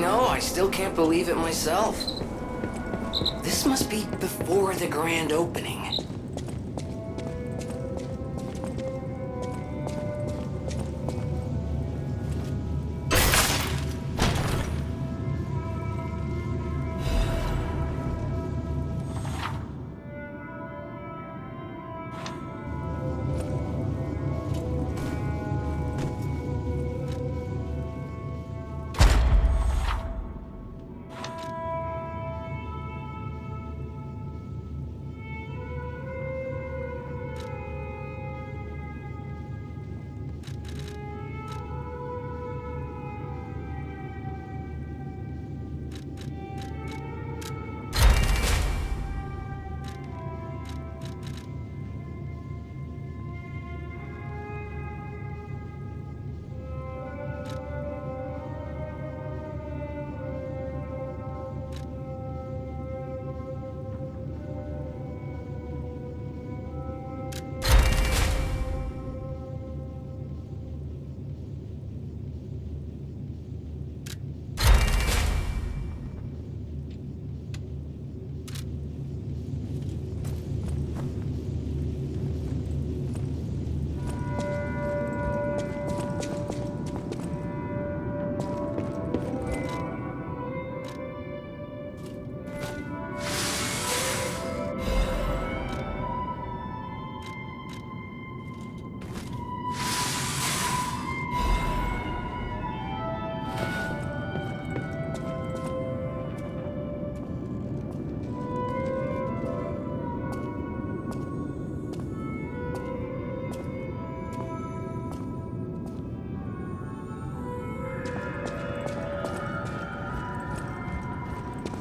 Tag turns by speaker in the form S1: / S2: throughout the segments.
S1: know, I still can't believe it myself. This must be before the grand opening.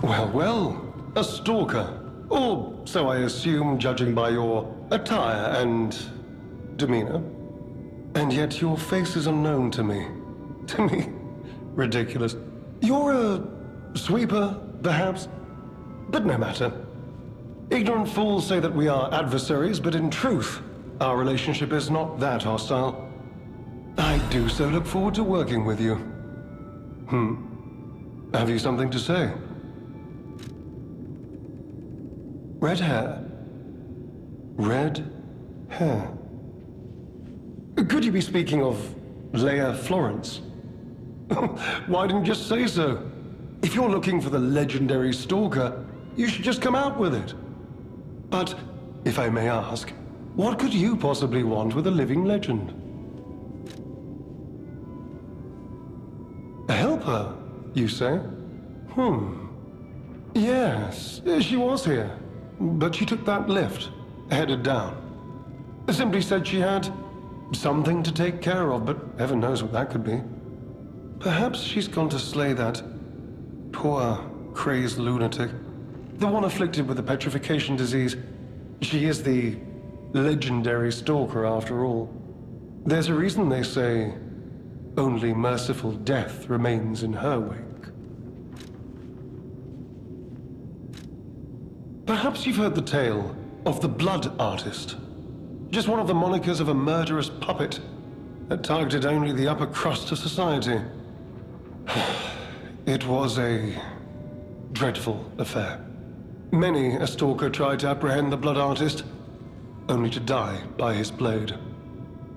S2: Well, well, a stalker. Or so I assume, judging by your attire and demeanor. And yet your face is unknown to me. To me? Ridiculous. You're a sweeper, perhaps? But no matter. Ignorant fools say that we are adversaries, but in truth, our relationship is not that hostile. I do so look forward to working with you. Have you something to say? Red hair. Red hair. Could you be speaking of Leia Florence? Why didn't you just say so? If you're looking for the legendary stalker, you should just come out with it. But, if I may ask, what could you possibly want with a living legend? A helper, you say? Yes, she was here. But she took that lift, headed down. Simply said she had something to take care of, but heaven knows what that could be. Perhaps she's gone to slay that poor, crazed lunatic. The one afflicted with the petrification disease. She is the legendary stalker after all. There's a reason they say only merciful death remains in her wake. Perhaps you've heard the tale of the Blood Artist. Just one of the monikers of a murderous puppet that targeted only the upper crust of society. It was a dreadful affair. Many a stalker tried to apprehend the Blood Artist, only to die by his blade.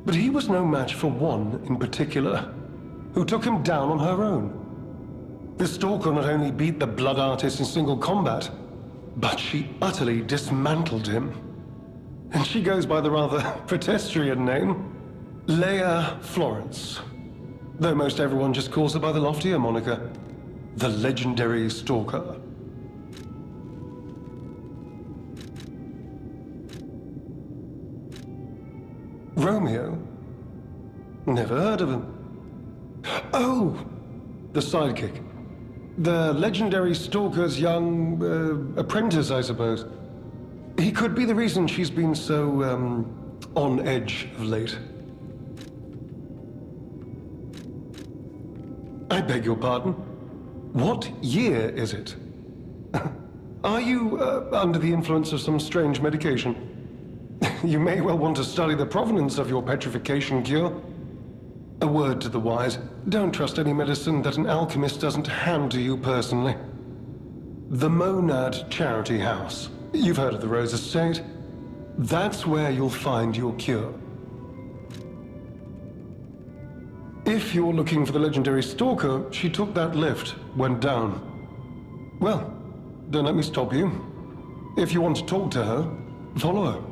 S2: But he was no match for one in particular, who took him down on her own. The stalker not only beat the Blood Artist in single combat, but she utterly dismantled him. And she goes by the rather pedestrian name, Leia Florence. Though most everyone just calls her by the loftier moniker, the legendary stalker. Romeo? Never heard of him. Oh! The sidekick. The legendary stalker's young, apprentice, I suppose. He could be the reason she's been so, on edge of late. I beg your pardon? What year is it? Are you, under the influence of some strange medication? You may well want to study the provenance of your petrification cure. A word to the wise, don't trust any medicine that an alchemist doesn't hand to you personally. The Monad Charity House. You've heard of the Rose Estate? That's where you'll find your cure. If you're looking for the legendary stalker, she took that lift, went down. Well, don't let me stop you. If you want to talk to her, follow her.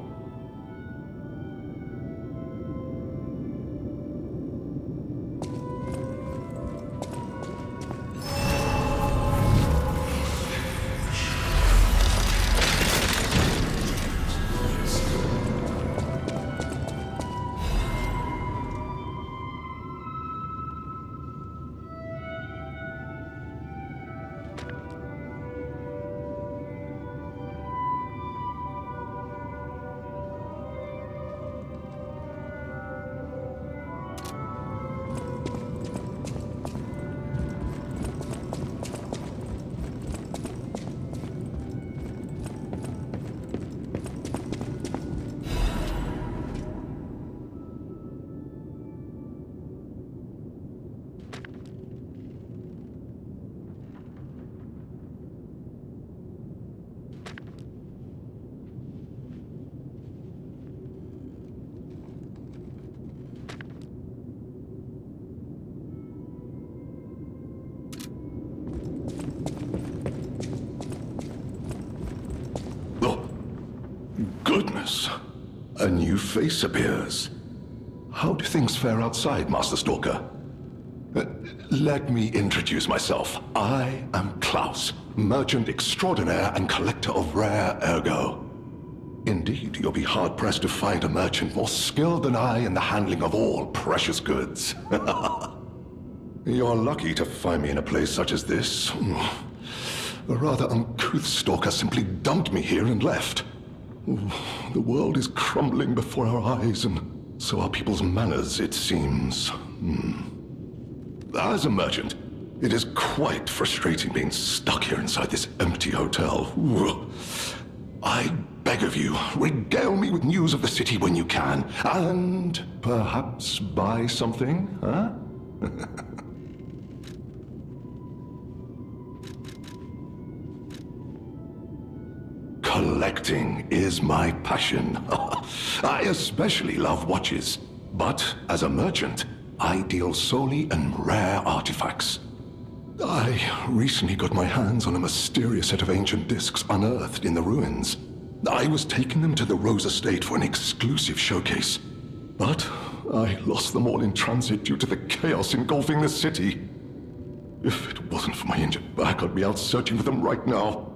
S3: Goodness, a new face appears. How do things fare outside, Master Stalker? Let me introduce myself. I am Klaus, merchant extraordinaire and collector of rare ergo. Indeed, you'll be hard-pressed to find a merchant more skilled than I in the handling of all precious goods. You're lucky to find me in a place such as this. A rather uncouth stalker simply dumped me here and left. The world is crumbling before our eyes, and so are people's manners, it seems. As a merchant, it is quite frustrating being stuck here inside this empty hotel. I beg of you, regale me with news of the city when you can, and perhaps buy something, huh? Collecting is my passion. I especially love watches, but as a merchant, I deal solely in rare artifacts. I recently got my hands on a mysterious set of ancient discs unearthed in the ruins. I was taking them to the Rose Estate for an exclusive showcase, but I lost them all in transit due to the chaos engulfing the city. If it wasn't for my injured back, I'd be out searching for them right now.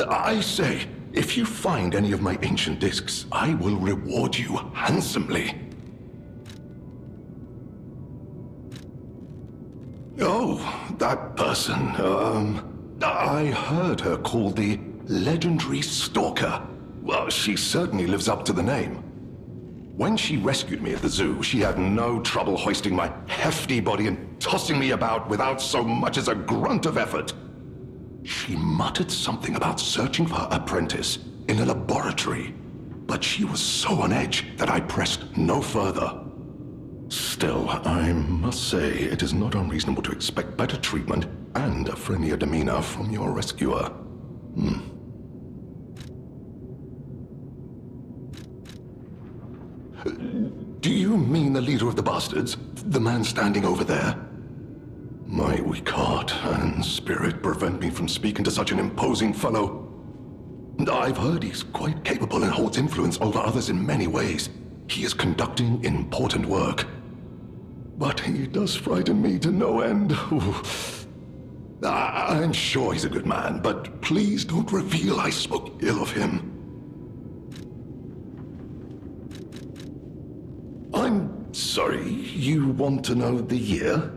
S3: I say, if you find any of my ancient discs, I will reward you handsomely. Oh, that person, I heard her called the legendary stalker. Well, she certainly lives up to the name. When she rescued me at the zoo, she had no trouble hoisting my hefty body and tossing me about without so much as a grunt of effort. She muttered something about searching for her apprentice in a laboratory, but she was so on edge that I pressed no further. Still, I must say it is not unreasonable to expect better treatment and a friendlier demeanor from your rescuer. Do you mean the leader of the bastards? The man standing over there? My weak heart and spirit prevent me from speaking to such an imposing fellow. I've heard he's quite capable and holds influence over others in many ways. He is conducting important work. But he does frighten me to no end. I'm sure he's a good man, but please don't reveal I spoke ill of him. I'm sorry, you want to know the year?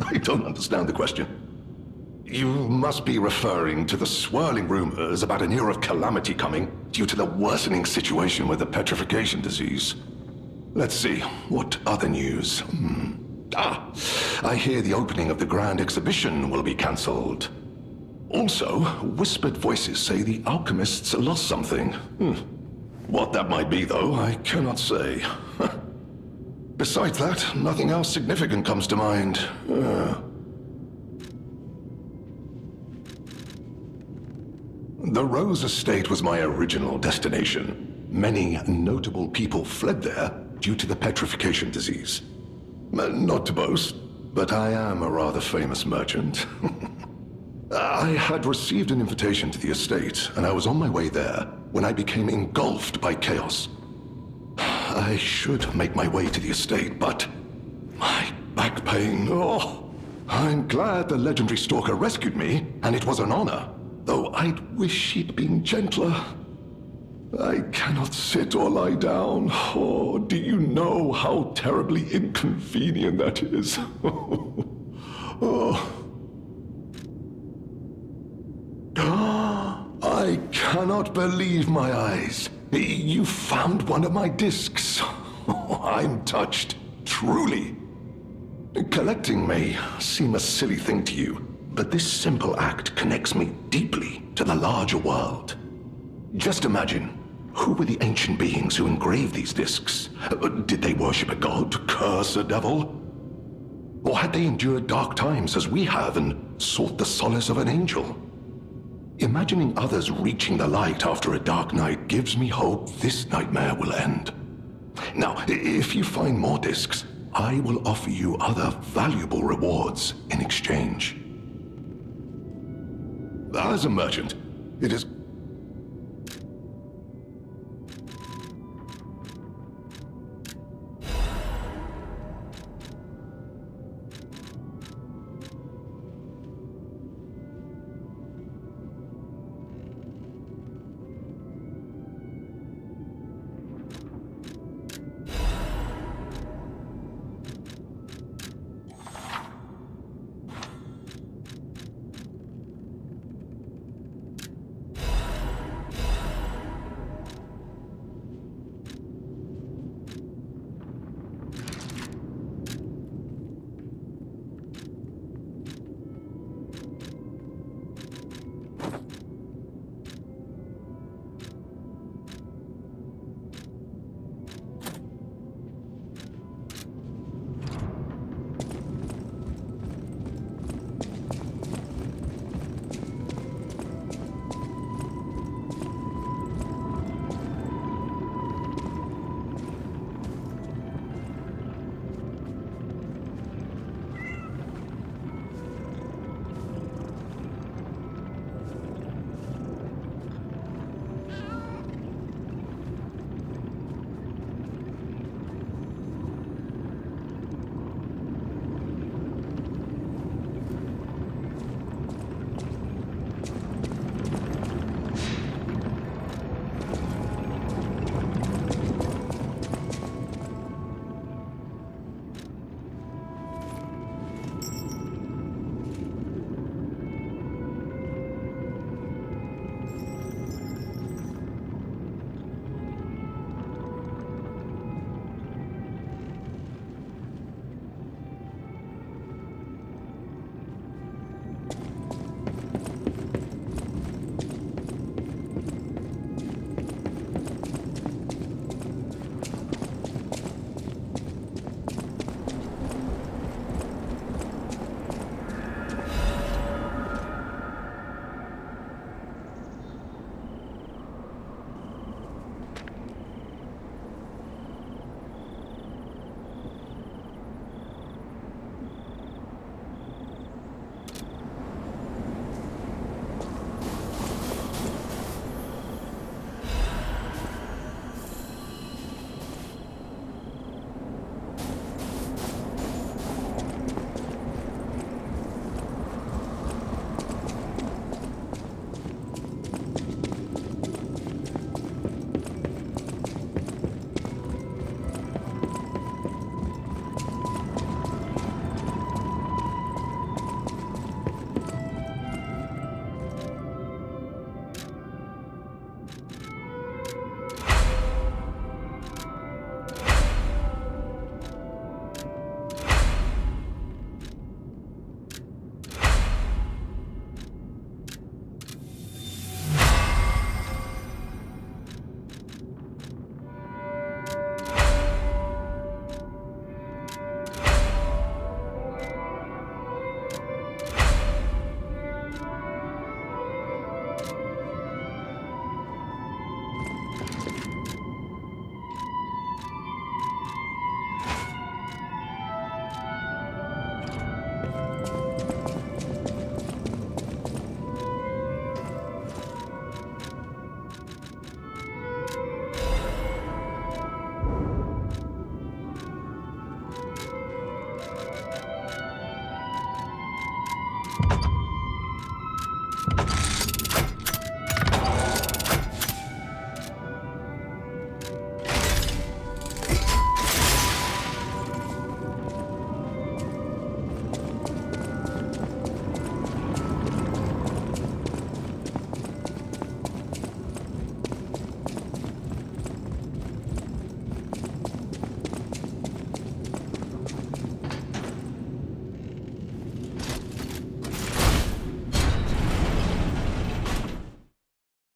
S3: I don't understand the question. You must be referring to the swirling rumors about an era of calamity coming due to the worsening situation with the petrification disease. Let's see, what other news? I hear the opening of the grand exhibition will be cancelled. Also, whispered voices say the alchemists lost something. What that might be, though, I cannot say. Besides that, nothing else significant comes to mind. The Rose Estate was my original destination. Many notable people fled there due to the petrification disease. Not to boast, but I am a rather famous merchant. I had received an invitation to the estate, and I was on my way there when I became engulfed by chaos. I should make my way to the estate, but my back pain, oh. I'm glad the legendary stalker rescued me, and it was an honor, though I'd wish he'd been gentler. I cannot sit or lie down. Oh, do you know how terribly inconvenient that is? Oh. I cannot believe my eyes. You found one of my discs. I'm touched, truly. Collecting may seem a silly thing to you, but this simple act connects me deeply to the larger world. Just imagine, who were the ancient beings who engraved these discs? Did they worship a god, curse a devil? Or had they endured dark times as we have and sought the solace of an angel? Imagining others reaching the light after a dark night gives me hope this nightmare will end. Now, if you find more discs, I will offer you other valuable rewards in exchange. As a merchant, it is